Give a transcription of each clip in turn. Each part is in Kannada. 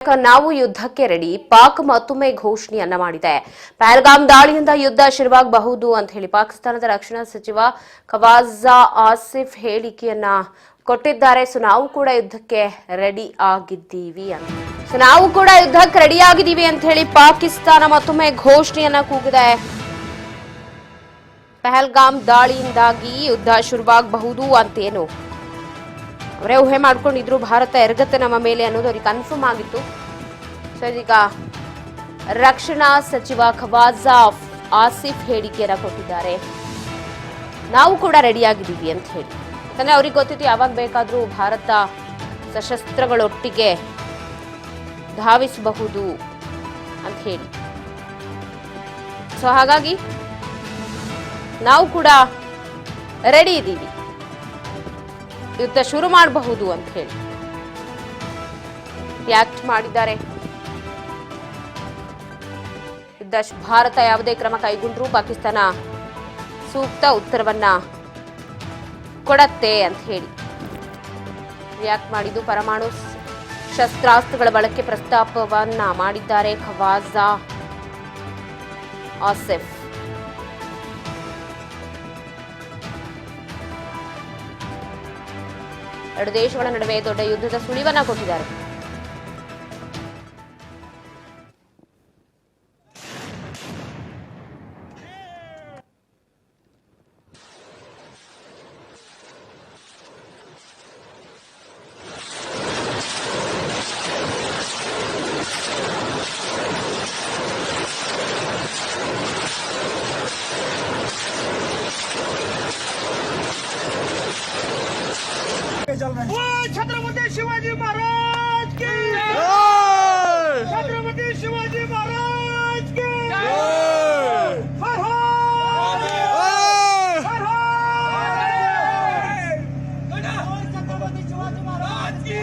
ನಾವು ಯುದ್ಧಕ್ಕೆ ರೆಡಿ. ಪಾಕ್ ಮತ್ತೊಮ್ಮೆ ಘೋಷಣೆಯನ್ನ ಮಾಡಿದೆ. ಪಹಲ್ಗಾಮ್ ದಾಳಿಯಿಂದ ಯುದ್ಧ ಶುರುವಾಗಬಹುದು ಅಂತ ಹೇಳಿ ಪಾಕಿಸ್ತಾನದ ರಕ್ಷಣಾ ಸಚಿವ ಖವಾಜಾ ಆಸಿಫ್ ಹೇಳಿಕೆಯನ್ನ ಕೊಟ್ಟಿದ್ದಾರೆ. ನಾವು ಕೂಡ ಯುದ್ಧಕ್ಕೆ ರೆಡಿ ಆಗಿದ್ದೀವಿ ಅಂತ ಹೇಳಿ ಪಾಕಿಸ್ತಾನ ಮತ್ತೊಮ್ಮೆ ಘೋಷಣೆಯನ್ನ ಕೂಗಿದೆ. ಪಹಲ್ಗಾಮ್ ದಾಳಿಯಿಂದಾಗಿ ಯುದ್ಧ ಶುರುವಾಗಬಹುದು ಅಂತೇನು ಅವರೇ ಊಹೆ ಮಾಡ್ಕೊಂಡಿದ್ರು. ಭಾರತ ಎರಗತ್ತೆ ನಮ್ಮ ಮೇಲೆ ಅನ್ನೋದು ಅವ್ರಿಗೆ ಕನ್ಫರ್ಮ್ ಆಗಿತ್ತು. ಸೊ ಈಗ ರಕ್ಷಣಾ ಸಚಿವ ಖವಾಜಾ ಆಸಿಫ್ ಹೇಳಿಕೆಯನ್ನ ಕೊಟ್ಟಿದ್ದಾರೆ. ನಾವು ಕೂಡ ರೆಡಿ ಆಗಿದ್ದೀವಿ ಅಂತ ಹೇಳಿ. ಯಾಕಂದ್ರೆ ಅವ್ರಿಗೆ ಗೊತ್ತಿತ್ತು ಯಾವಾಗ ಬೇಕಾದ್ರೂ ಭಾರತ ಸಶಸ್ತ್ರಗಳೊಟ್ಟಿಗೆ ಧಾವಿಸಬಹುದು ಅಂತ ಹೇಳಿ. ಸೊ ಹಾಗಾಗಿ ನಾವು ಕೂಡ ರೆಡಿ ಇದ್ದೀವಿ, ಯುದ್ಧ ಶುರು ಮಾಡಬಹುದು ಅಂತ ಹೇಳಿ ರಿಯಾಕ್ಟ್ ಮಾಡಿದ್ದಾರೆ. ಭಾರತ ಯಾವುದೇ ಕ್ರಮ ಕೈಗೊಂಡ್ರೂ ಪಾಕಿಸ್ತಾನ ಸೂಕ್ತ ಉತ್ತರವನ್ನ ಕೊಡತ್ತೆ ಅಂತ ಹೇಳಿ ರಿಯಾಕ್ಟ್ ಮಾಡಿದ್ದು. ಪರಮಾಣು ಶಸ್ತ್ರಾಸ್ತ್ರಗಳ ಬಳಕೆ ಪ್ರಸ್ತಾಪವನ್ನ ಮಾಡಿದ್ದಾರೆ ಖವಾಜಾ ಆಸಿಫ್. ಎರಡು ದೇಶಗಳ ನಡುವೆ ದೊಡ್ಡ ಯುದ್ಧದ ಸುಳಿವನ್ನ ಕೊಟ್ಟಿದ್ದಾರೆ. छत्रपति शिवाजी महाराज की छत्रपति शिवाजी महाराज की हर हर छत्रपति शिवाजी महाराज की।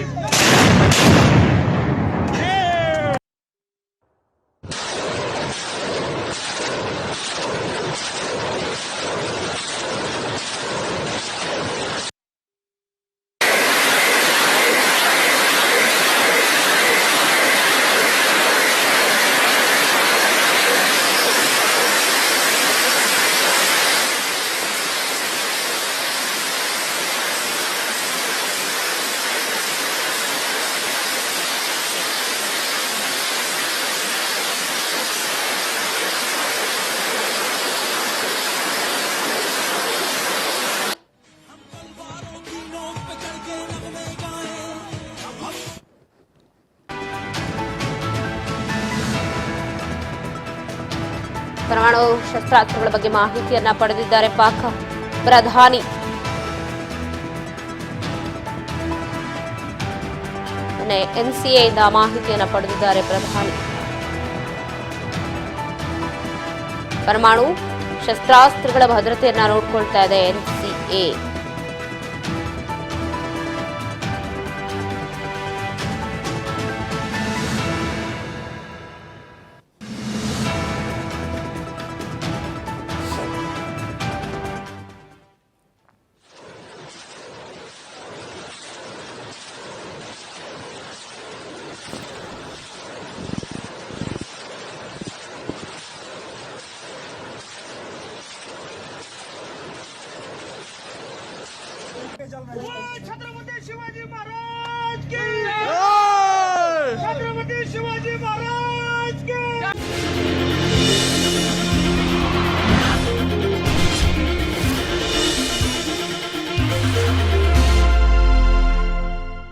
ಪರಮಾಣು ಶಸ್ತ್ರಾಸ್ತ್ರಗಳ ಬಗ್ಗೆ ಮಾಹಿತಿಯನ್ನ ಪಡೆದಿದ್ದಾರೆ ಪಾಕ್ ಪ್ರಧಾನಿ. ಎನ್ಸಿಎಯಿಂದ ಮಾಹಿತಿಯನ್ನ ಪಡೆದಿದ್ದಾರೆ ಪ್ರಧಾನಿ. ಪರಮಾಣು ಶಸ್ತ್ರಾಸ್ತ್ರಗಳ ಭದ್ರತೆಯನ್ನ ನೋಡಿಕೊಳ್ತಾ ಇದೆ ಎನ್ಸಿಎ.